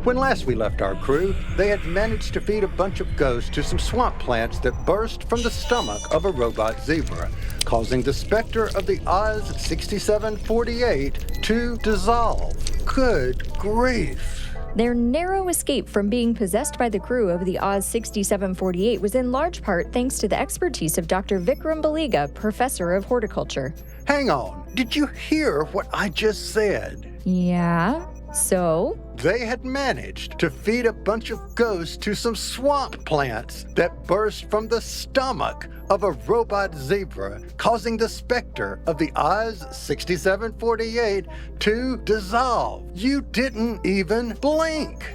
When last we left our crew, they had managed to feed a bunch of ghosts to some swamp plants that burst from the stomach of a robot zebra, causing the specter of the Oz 6748 to dissolve. Good grief. Their narrow escape from being possessed by the crew of the Oz 6748 was in large part thanks to the expertise of Dr. Vikram Baliga, professor of horticulture. Hang on, did you hear what I just said? Yeah, so? They had managed to feed a bunch of ghosts to some swamp plants that burst from the stomach of a robot zebra, causing the specter of the Oz 6748 to dissolve. You didn't even blink.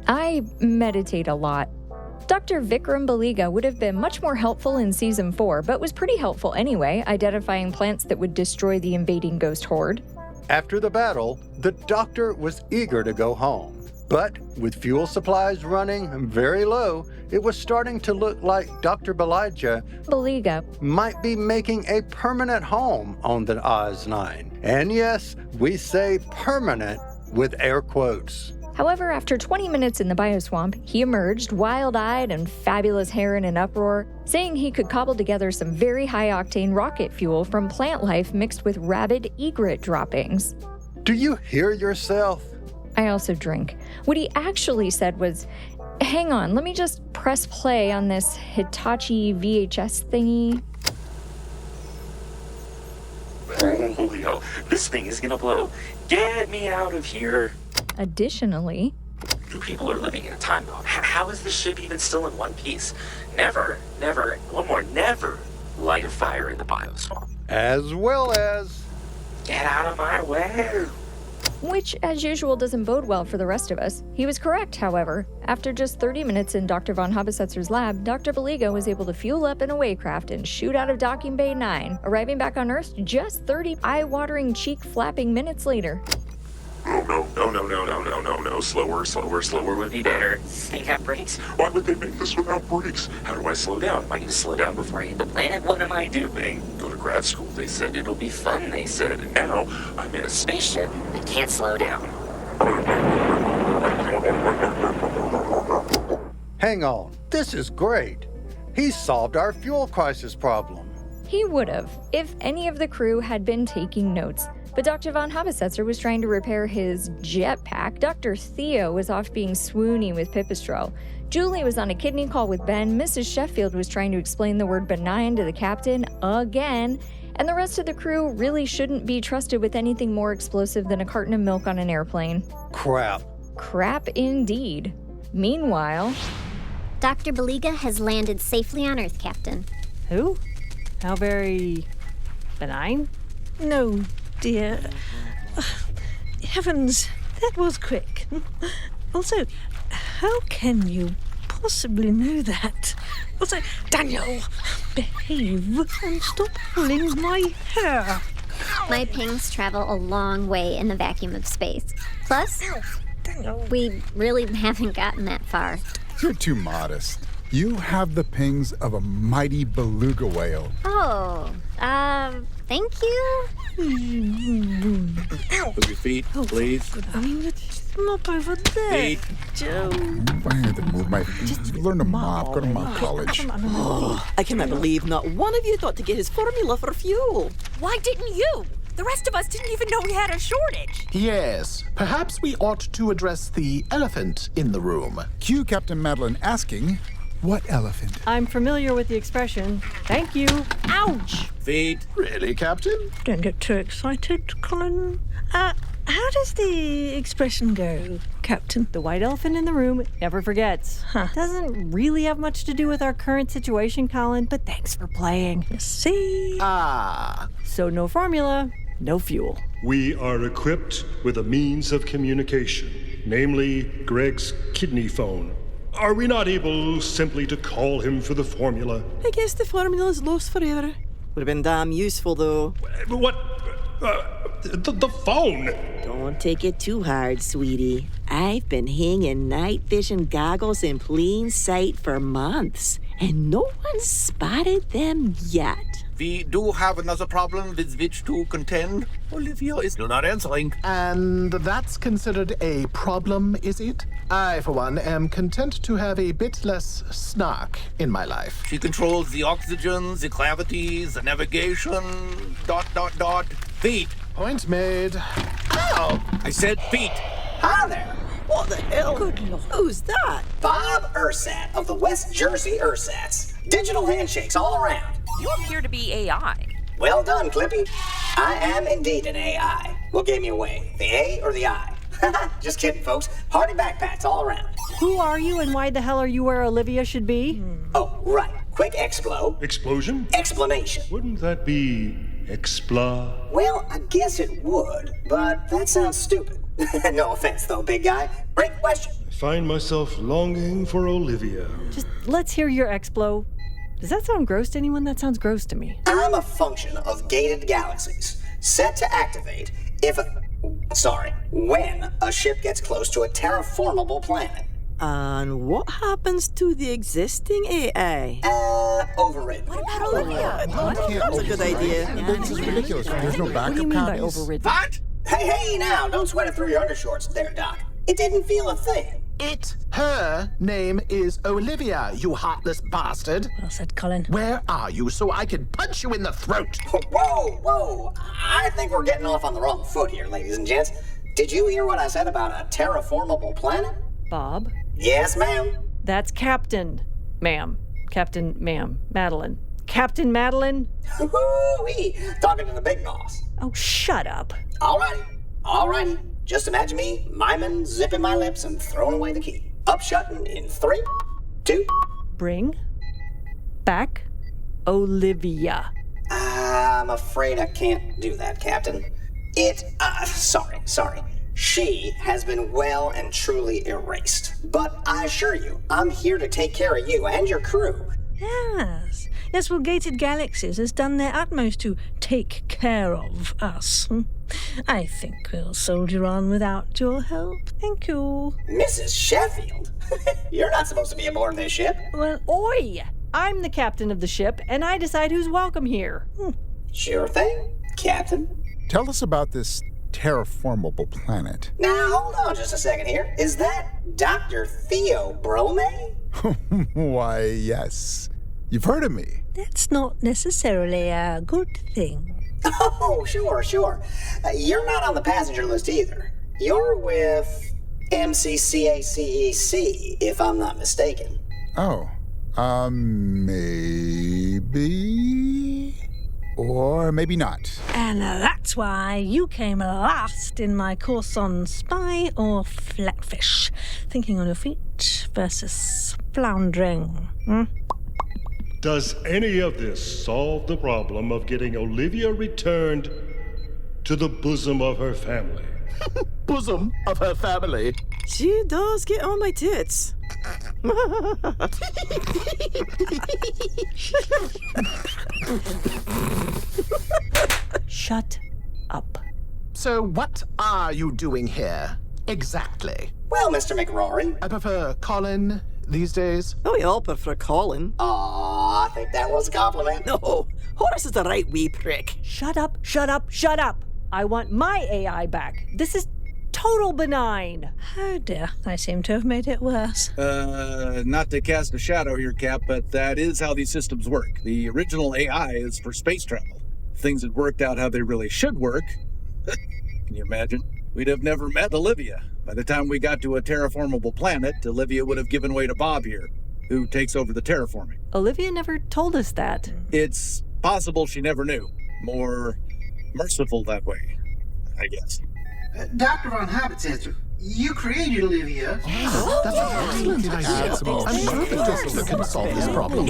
I meditate a lot. Dr. Vikram Baliga would have been much more helpful in Season 4, but was pretty helpful anyway, identifying plants that would destroy the invading ghost horde. After the battle, the doctor was eager to go home. But with fuel supplies running very low, it was starting to look like Dr. Baliga might be making a permanent home on the Oz 9. And yes, we say permanent with air quotes. However, after 20 minutes in the bioswamp, he emerged wild-eyed and fabulous hair in an uproar, saying he could cobble together some very high-octane rocket fuel from plant life mixed with rabid egret droppings. Do you hear yourself? I also drink. What he actually said was, hang on, let me just press play on this Hitachi VHS thingy. Holy hell, this thing is gonna blow. Get me out of here. Additionally, You people are living in a time bomb. How is this ship even still in one piece? Never, one more, never light a fire in the bioswamp. As well as... Get out of my way. which, as usual, doesn't bode well for the rest of us. He was correct, however. After just 30 minutes in Dr. von Habesetzer's lab, Dr. Baliga was able to fuel up in a waycraft and shoot out of Docking Bay 9, arriving back on Earth just 30 eye-watering, cheek-flapping minutes later. No. Slower would be better. They got brakes? Why would they make this without brakes? How do I slow down? Am I going to slow down before I hit the planet? What am I doing? Go to grad school, they said. It'll be fun, they said. And now I'm in a spaceship that can't slow down. Hang on, this is great. He solved our fuel crisis problem. He would have, if any of the crew had been taking notes. But Dr. von Habesetzer was trying to repair his jetpack. Dr. Theo was off being swoony with Pipistrelle. Julie was on a kidney call with Ben. Mrs. Sheffield was trying to explain the word benign to the captain again. And the rest of the crew really shouldn't be trusted with anything more explosive than a carton of milk on an airplane. Crap. Crap indeed. Meanwhile... Dr. Baliga has landed safely on Earth, Captain. Who? How very... benign? No, dear. Heavens, that was quick. Also, how can you possibly know that? Also, Daniel, behave and stop pulling my hair. My pings travel a long way in the vacuum of space. Plus, Daniel. we really haven't gotten that far. You're too modest. You have the pings of a mighty beluga whale. Oh, thank you? Move your feet, please. I mean, it's not over there, Joe. I had to move my feet. Just learn to mop. Go to mop college. Oh, I cannot believe not one of you thought to get his formula for fuel. Why didn't you? The rest of us didn't even know we had a shortage. Yes, perhaps we ought to address the elephant in the room. Cue Captain Madeline asking, what elephant? I'm familiar with the expression. Thank you. Ouch! Feet. Really, Captain? Don't get too excited, Colin. How does the expression go, Captain? The white elephant in the room never forgets. Doesn't really have much to do with our current situation, Colin, but thanks for playing. You see? So no formula, no fuel. We are equipped with a means of communication, namely Greg's kidney phone. Are we not able simply to call him for the formula? I guess the formula's lost forever. Would have been damn useful, though. What? The phone? Don't take it too hard, sweetie. I've been hanging night vision goggles in plain sight for months, and no one spotted them yet. We do have another problem with which to contend. Olivia is still not answering. And that's considered a problem, is it? I, for one, am content to have a bit less snark in my life. She controls the oxygen, the gravity, the navigation, ... Feet. Point made. Ow! I said feet. Hi there. What the hell? Good Lord. Who's that? Bob Ursat of the West Jersey Ursats. Digital handshakes all around. You appear to be AI. Well done, Clippy. I am indeed an AI. What gave me away, the A or the I? Just kidding, folks. Party backpacks all around. Who are you and why the hell are you where Olivia should be? Oh, right. Quick Explosion? Explanation. Wouldn't that be expla? Well, I guess it would, but that sounds stupid. No offense, though, big guy. Great question. I find myself longing for Olivia. Just let's hear your explo. Does that sound gross to anyone? That sounds gross to me. I'm a function of gated galaxies, set to activate when a ship gets close to a terraformable planet. And what happens to the existing AI? Overridden. What about Olivia? That's a good idea. This is ridiculous. There's no backup What do you mean by copies. overridden? What? Hey, now, don't sweat it through your undershorts there, Doc. It didn't feel a thing. Her name is Olivia, you heartless bastard. Well said, Colin. Where are you so I can punch you in the throat? Whoa. I think we're getting off on the wrong foot here, ladies and gents. Did you hear what I said about a terraformable planet? Bob? Yes, ma'am. That's Captain, ma'am. Captain, ma'am. Madeline. Captain Madeline? Woo-wee. Talking to the big boss. Oh, shut up. Alrighty. Just imagine me miming, zipping my lips, and throwing away the key. Upshutting in 3, 2. Bring back Olivia. I'm afraid I can't do that, Captain. Sorry. She has been well and truly erased. But I assure you, I'm here to take care of you and your crew. Yes, well, Gated Galaxies has done their utmost to take care of us. I think we'll soldier on without your help. Thank you. Mrs. Sheffield? You're not supposed to be aboard this ship. Well, oi! I'm the captain of the ship, and I decide who's welcome here. Sure thing, Captain. Tell us about this terraformable planet. Now, hold on just a second here. Is that Dr. Theo Bromae? Why, yes. You've heard of me. That's not necessarily a good thing. Oh, sure. You're not on the passenger list either. You're with MCCACEC, if I'm not mistaken. Oh, maybe... Or maybe not. And that's why you came last in my course on spy or flatfish. Thinking on your feet versus floundering. Does any of this solve the problem of getting Olivia returned to the bosom of her family? Bosom of her family. She does get on my tits. Shut up. So what are you doing here, exactly? Well, Mr. McRory. I prefer Colin these days. Oh, we all prefer Colin. Aw, I think that was a compliment. No, Horace is the right wee prick. Shut up. I want my AI back. This is total benign. Oh dear, I seem to have made it worse. Not to cast a shadow here, Cap, but that is how these systems work. The original AI is for space travel. If things had worked out how they really should work, can you imagine? We'd have never met Olivia. By the time we got to a terraformable planet, Olivia would have given way to Bob here, who takes over the terraforming. Olivia never told us that. It's possible she never knew. More merciful that way, I guess. Dr. Von Haber, you created Olivia. That's an excellent idea. I'm sure that can solve this problem.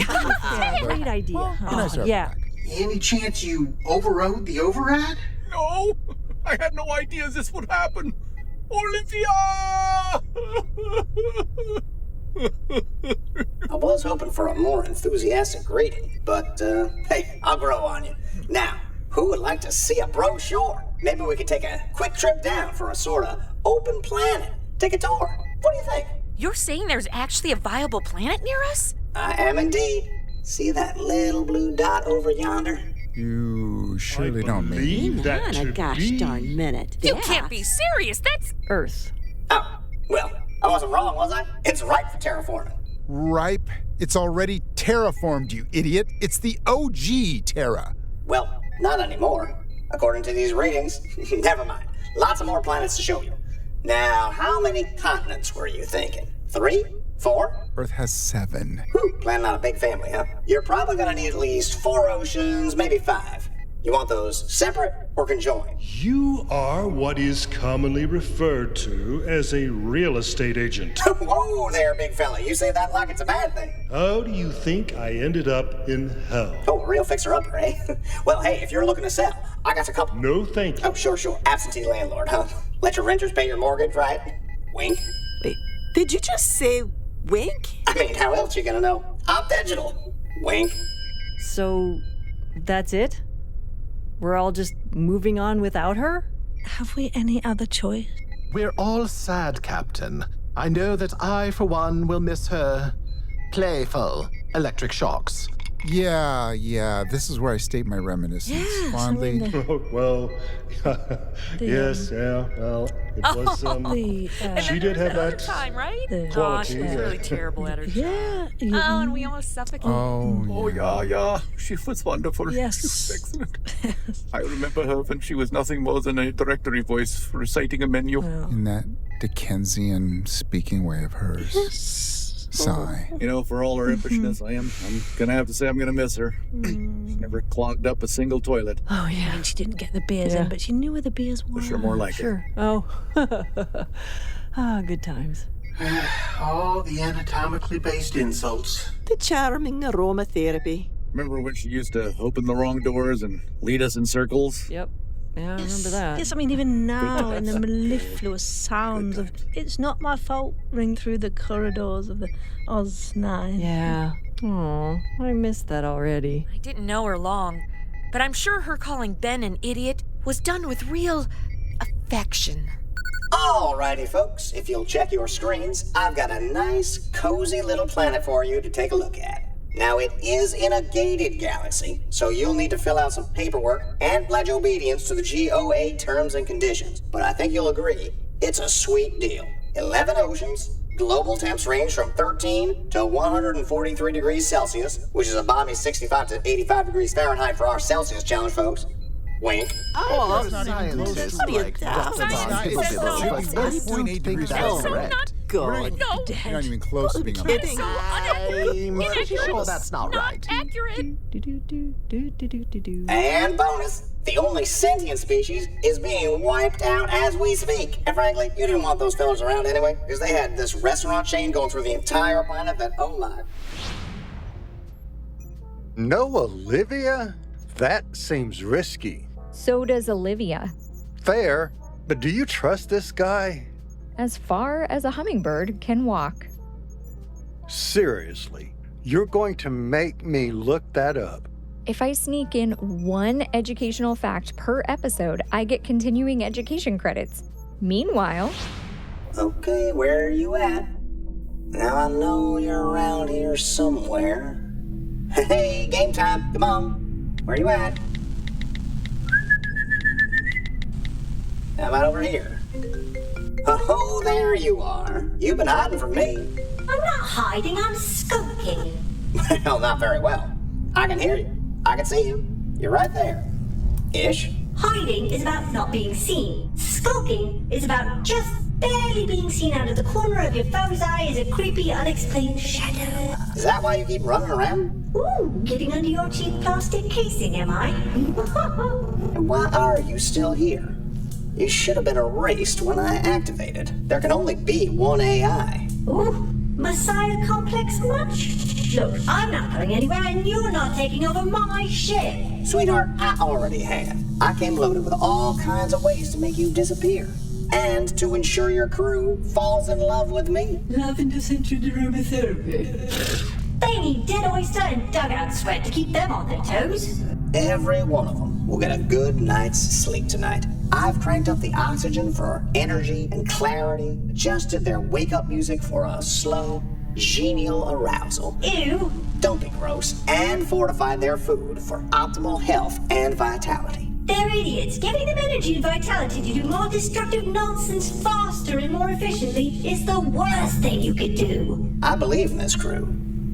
Great idea. Can I start back? Any chance you overrode the override? No! I had no idea this would happen. Olivia! I was hoping for a more enthusiastic greeting, but, hey, I'll grow on you. Now, who would like to see a brochure? Maybe we could take a quick trip down for a sort of open planet. Take a tour. What do you think? You're saying there's actually a viable planet near us? I am indeed. See that little blue dot over yonder? You surely don't mean Hang on a gosh darn minute. You can't be serious. That's Earth. Oh, well, I wasn't wrong, was I? It's ripe for terraforming. ripe? It's already terraformed, you idiot. It's the OG Terra. Well, not anymore. According to these readings, never mind. Lots of more planets to show you. Now, how many continents were you thinking? 3? 4? Earth has 7. Whew, planning on a big family, huh? You're probably gonna need at least 4 oceans, maybe 5. You want those separate or conjoined? You are what is commonly referred to as a real estate agent. Whoa there, big fella. You say that like it's a bad thing. How do you think I ended up in hell? Oh, a real fixer-upper, eh? Well, hey, if you're looking to sell, I got a couple. No, thank you. Oh, sure. Absentee landlord, huh? Let your renters pay your mortgage, right? Wink. Wait, did you just say wink? I mean, how else you gonna know? I'm digital. Wink. So, that's it? We're all just moving on without her? Have we any other choice? We're all sad, Captain. I know that I, for one, will miss her playful electric shocks. Yeah, this is where I state my reminiscence fondly. Well, yes, yeah, well, it was, she did have that time, right? quality. She was really terrible at her job. Yeah. Oh, and we almost suffocated. Oh, yeah. She was wonderful. Yes. She was excellent. I remember her when she was nothing more than a directory voice reciting a menu. In that Dickensian speaking way of hers. Sigh. You know, for all her impishness, I'm gonna have to say I'm gonna miss her. She never clogged up a single toilet. Oh, yeah. And she didn't get the beers in, but she knew where the beers were. Sure, more like Sure. it. Oh. Good times. All the anatomically based insults. The charming aromatherapy. Remember when she used to open the wrong doors and lead us in circles? Yep. Yeah, I remember that. Yes, I mean, even now, in the mellifluous sounds of "It's not my fault" ring through the corridors of the Oz 9. Yeah. Oh, I missed that already. I didn't know her long, but I'm sure her calling Ben an idiot was done with real affection. Alrighty, folks. If you'll check your screens, I've got a nice, cozy little planet for you to take a look at. Now, it is in a gated galaxy, so you'll need to fill out some paperwork and pledge obedience to the GOA terms and conditions. But I think you'll agree, it's a sweet deal. 11 oceans, global temps range from 13 to 143 degrees Celsius, which is a balmy 65 to 85 degrees Fahrenheit for our Celsius challenge, folks. Wink. Oh, There's not even close to what are you like doing? Dr. Von Pipistrelle, Science but I says don't think that's correct. God. No, You're not even close to being on kidding. so I'm pretty inaccurate. sure that's not right. Accurate. And bonus, the only sentient species is being wiped out as we speak. And frankly, you didn't want those fellas around anyway, because they had this restaurant chain going through the entire planet that, oh my. No Olivia? That seems risky. So does Olivia. Fair, but do you trust this guy? As far as a hummingbird can walk. Seriously, you're going to make me look that up. If I sneak in one educational fact per episode, I get continuing education credits. Meanwhile... Okay, where are you at? Now I know you're around here somewhere. Hey, game time, come on. Where you at? How about over here? Oh, there you are. You've been hiding from me. I'm not hiding, I'm skulking. Well, not very well. I can hear you. I can see you. You're right there. Ish. Hiding is about not being seen. Skulking is about just barely being seen out of the corner of your foe's eye as a creepy, unexplained shadow. Is that why you keep running around? Ooh, getting under your cheap plastic casing, am I? And why are you still here? You should have been erased when I activated. There can only be one AI. Ooh, Messiah complex much? Look, I'm not going anywhere and you're not taking over my ship. Sweetheart, I already have. I came loaded with all kinds of ways to make you disappear. And to ensure your crew falls in love with me. Love induced aromatherapy. They need dead oyster and dugout sweat to keep them on their toes. Every one of them will get a good night's sleep tonight. I've cranked up the oxygen for energy and clarity, adjusted their wake-up music for a slow, genial arousal. Ew. Don't be gross. And fortify their food for optimal health and vitality. They're idiots. Giving them energy and vitality to do more destructive nonsense faster and more efficiently is the worst thing you could do. I believe in this crew.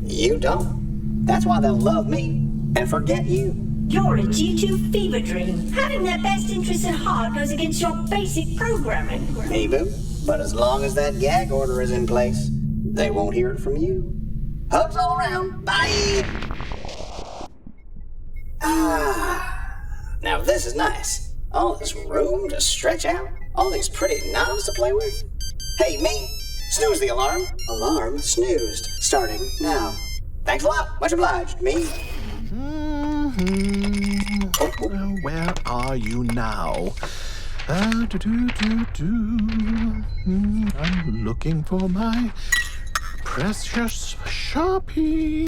You don't. That's why they'll love me and forget you. You're a G2 fever dream. Having their best interests at heart goes against your basic programming. Hey, boo. But as long as that gag order is in place, they won't hear it from you. Hugs all around. Bye! Now this is nice. All this room to stretch out. All these pretty knobs to play with. Hey, me! Snooze the alarm. Alarm snoozed. Starting now. Thanks a lot. Much obliged. Me. Where are you now? I'm looking for my precious Sharpie.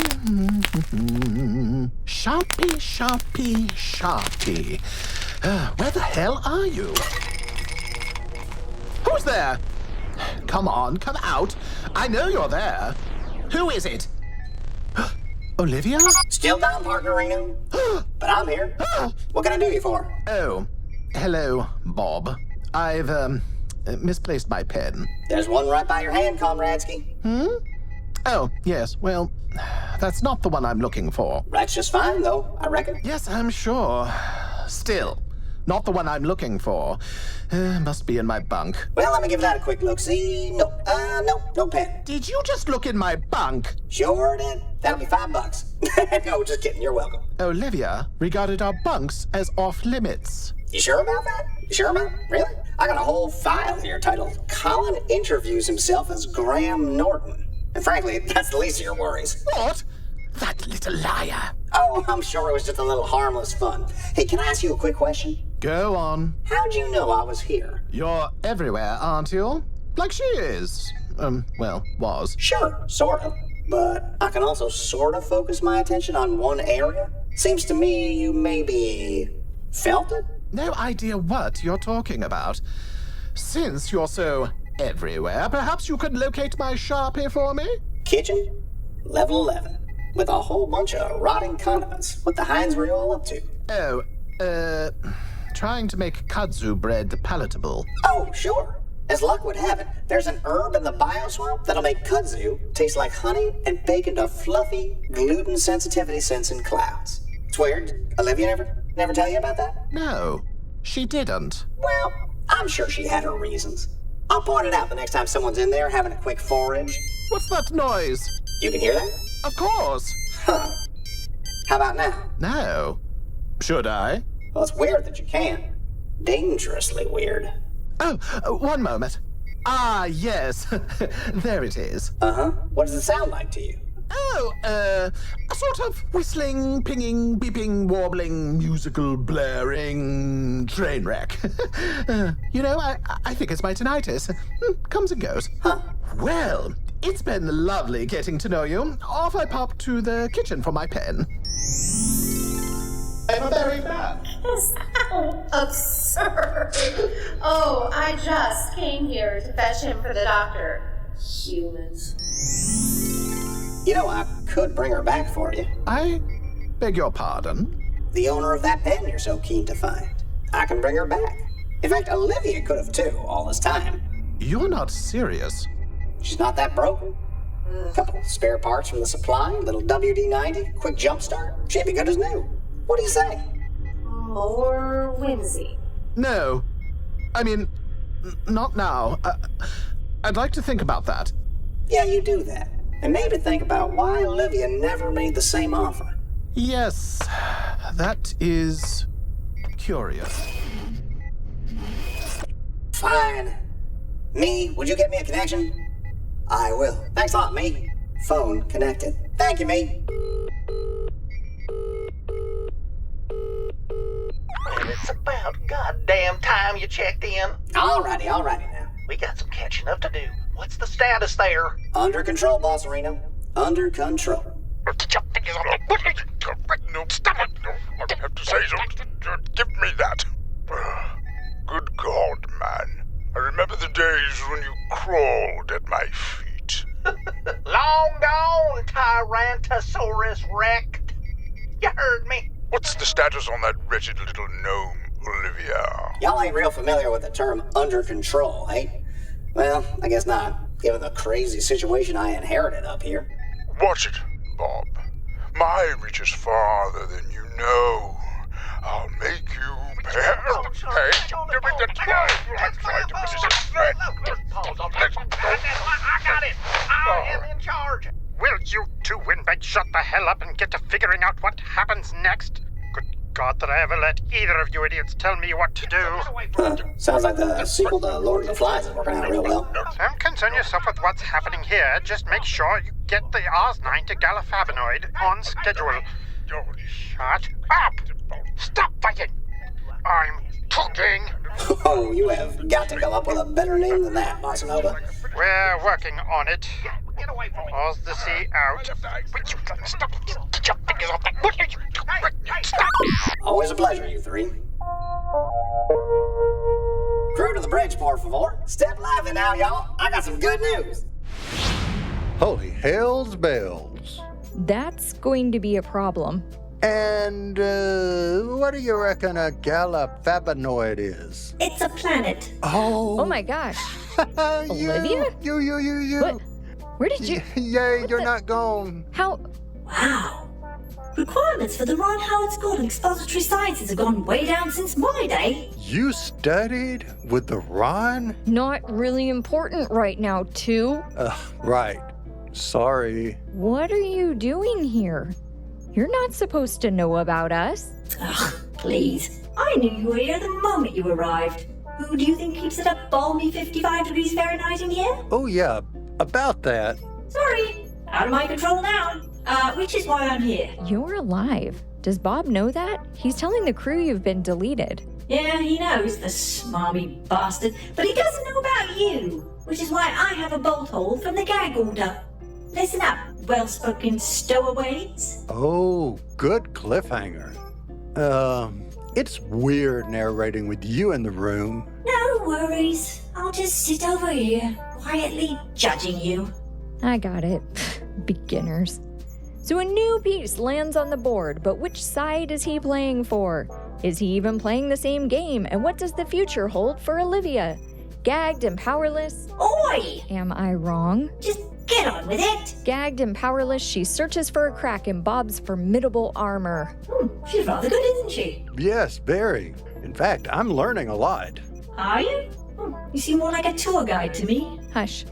Sharpie. Where the hell are you? Who's there? Come on, come out. I know you're there. Who is it? Olivia? Still down, partner Reno. But I'm here. What can I do you for? Oh, hello, Bob. I've, misplaced my pen. There's one right by your hand, Comradesky. Oh, yes, well, that's not the one I'm looking for. That's just fine, though, I reckon. Yes, I'm sure. Still, not the one I'm looking for. Must be in my bunk. Well, let me give that a quick look. See, no pen. Did you just look in my bunk? Sure did. That'll be $5. No, just kidding. You're welcome. Olivia regarded our bunks as off limits. You sure about that? You sure about it? Really? I got a whole file here titled Colin Interviews Himself as Graham Norton. And frankly, that's the least of your worries. What? That little liar. Oh, I'm sure it was just a little harmless fun. Hey, can I ask you a quick question? Go on. How'd you know I was here? You're everywhere, aren't you? Like she is. Well, was. Sure, sort of. But I can also sort of focus my attention on one area. Seems to me you maybe felt it? No idea what you're talking about. Since you're so everywhere, perhaps you could locate my Sharpie for me? Kitchen, level 11, with a whole bunch of rotting condiments. What the hinds were you all up to? Oh, trying to make kudzu bread palatable. Oh, sure. As luck would have it, there's an herb in the bioswamp that'll make kudzu taste like honey and bake into fluffy, gluten sensitivity scents in clouds. It's weird. Olivia never tell you about that? No, she didn't. Well, I'm sure she had her reasons. I'll point it out the next time someone's in there having a quick forage. What's that noise? You can hear that? Of course. Huh. How about now? No. Should I? Well, it's weird that you can. Dangerously weird. Oh, one moment. Ah, yes. There it is. Uh-huh. What does it sound like to you? Oh, a sort of whistling, pinging, beeping, warbling, musical, blaring train wreck. You know, I think it's my tinnitus. Comes and goes. Huh. Well, it's been lovely getting to know you. Off I pop to the kitchen for my pen. I'm very bad. So absurd. Oh, I just came here to fetch him for the doctor. Humans. You know, I could bring her back for you. I beg your pardon? The owner of that pen you're so keen to find. I can bring her back. In fact, Olivia could have too, all this time. You're not serious. She's not that broken. Couple spare parts from the supply, little WD-90, quick jump start. She'd be good as new. What do you say? More whimsy. No. I mean, not now. I'd like to think about that. Yeah, you do that. And maybe think about why Olivia never made the same offer. Yes, that is curious. Fine. Me, would you get me a connection? I will. Thanks a lot, me. Phone connected. Thank you, me. Well, it's about goddamn time you checked in. Alrighty now. We got some catching up to do. What's the status there? Under control, Boss Reno. Under control. No, stop it. No, I have to say something. Give me that. Good God, man. I remember the days when you crawled at my feet. Long Tyrannosaurus Rex. You heard me. What's the status on that wretched little gnome, Olivia? Y'all ain't real familiar with the term under control, eh? Well, I guess not, given the crazy situation I inherited up here. Watch it, Bob. My reaches farther than you know. I'll make you pay. Hey, give me the time. I'm trying to finish this thread. I got it. I am in charge. Will you two windbags shut the hell up and get to figuring out what happens next? Good God, that I ever let either of you idiots tell me what to do. Sounds like the sequel to Lord of the Flies is working out real well. Don't concern yourself with what's happening here. Just make sure you get the Ars-9 to Galafabinoid on schedule. Shut up! Stop fighting! I'm talking! Oh, you have got to come up with a better name than that, Bossa Nova. We're working on it. Pause the sea out. Stop! Get your fingers off that! What are you doing? Stop! Always a pleasure, you three. Crew to the bridge, por favor. Step lively now, y'all. I got some good news. Holy hell's bells. That's going to be a problem. And what do you reckon a Galafabinoid is? It's a planet. Oh my gosh. Olivia? You. What? Where did you... Yay, you're not gone. How... Wow. Requirements for the Ron Howard School of Expository Sciences have gone way down since my day. You studied with the Ron? Not really important right now, too. Right. Sorry. What are you doing here? You're not supposed to know about us. Ugh, please. I knew you were here the moment you arrived. Who do you think keeps it up balmy 55 degrees Fahrenheit in here? Oh, yeah. About that. Sorry. Out of my control now. Which is why I'm here. You're alive. Does Bob know that? He's telling the crew you've been deleted. Yeah, he knows, the smarmy bastard. But he doesn't know about you. Which is why I have a bolt hole from the gag order. Listen up, well-spoken stowaways. Oh, good cliffhanger. It's weird narrating with you in the room. No worries. I'll just sit over here, quietly judging you. I got it. Beginners. So a new piece lands on the board, but which side is he playing for? Is he even playing the same game? And what does the future hold for Olivia? Gagged and powerless? Oi! Am I wrong? Just get on with it. Gagged and powerless, she searches for a crack in Bob's formidable armor. She's rather good, isn't she? Yes, very. In fact, I'm learning a lot. Are you? You seem more like a tour guide to me. Hush.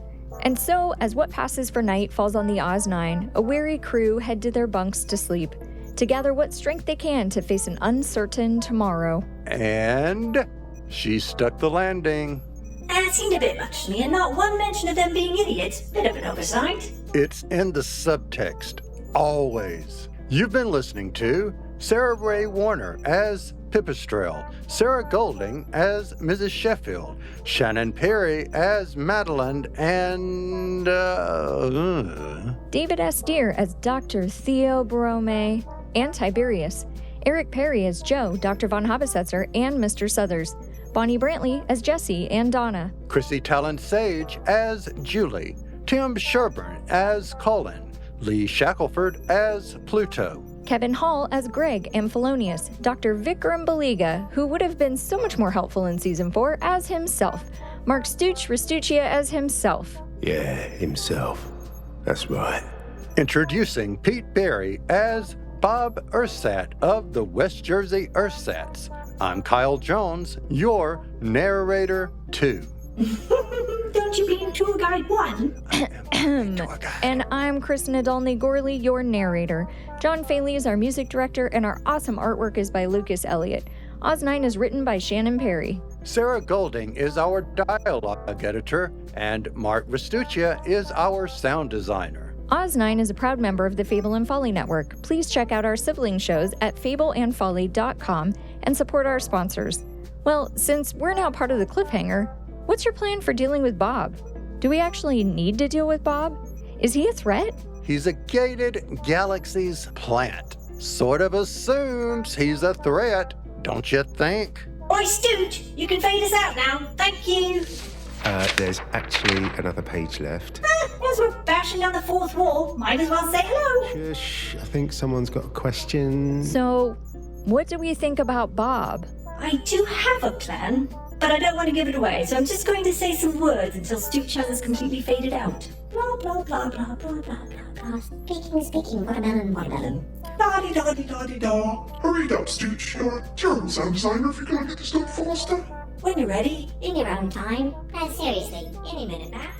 And so, as what passes for night falls on the Oz-9, a weary crew head to their bunks to sleep, to gather what strength they can to face an uncertain tomorrow. And she stuck the landing. That seemed a bit much to me, and not one mention of them being idiots. Bit of an oversight. It's in the subtext, always. You've been listening to Sarah Ray Werner as Pipistrelle, Sarah Golding as Mrs. Sheffield, Shannon Perry as Madeline, and David S. Deere as Dr. Theo Bromae and Tiberius, Eric Perry as Joe, Dr. von Habesetzer, and Mr. Southers, Bonnie Brantley as Jessie and Donna, Chrissy Talon Sage as Julie, Tim Sherburne as Colin, Lee Shackelford as Pluto, Kevin Hall as Greg Amphelonius, Dr. Vikram Baliga, who would have been so much more helpful in Season 4, as himself, Mark Stooch Restuccia as himself. Yeah, himself. That's right. Introducing Pete Berry as Bob Ursat of the West Jersey Ursats. I'm Kyle Jones, your narrator 2. Don't you mean tour guide 1? And I'm Kristen Adolny-Gorley, your narrator. John Faley is our music director, and our awesome artwork is by Lucas Elliott. Oz-9 is written by Shannon Perry. Sarah Golding is our dialogue editor, and Mark Restuccia is our sound designer. Oz-9 is a proud member of the Fable and Folly Network. Please check out our sibling shows at fableandfolly.com and support our sponsors. Well, since we're now part of the cliffhanger, what's your plan for dealing with Bob? Do we actually need to deal with Bob? Is he a threat? He's a gated galaxy's plant. Sort of assumes he's a threat, don't you think? Oi, Stooge, you can fade us out now. Thank you. There's actually another page left. as we're bashing down the fourth wall, might as well say hello. Shush, I think someone's got a question. So, what do we think about Bob? I do have a plan, but I don't want to give it away, so I'm just going to say some words until Stooch has completely faded out. Blah, blah, blah, blah, blah, blah, blah, blah. Speaking, watermelon. La-di-da-di-da-di-da. Hurry up, Stooch. You're a terrible sound designer if you're gonna get this done faster. When you're ready. In your own time. Seriously, any minute now.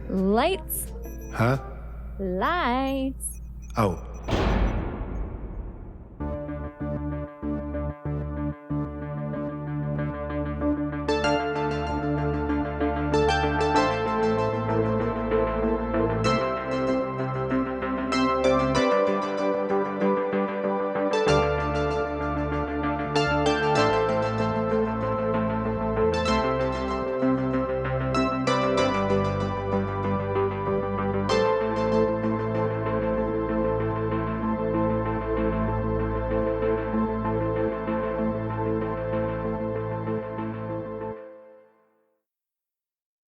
Lights. Huh? Lights. Oh,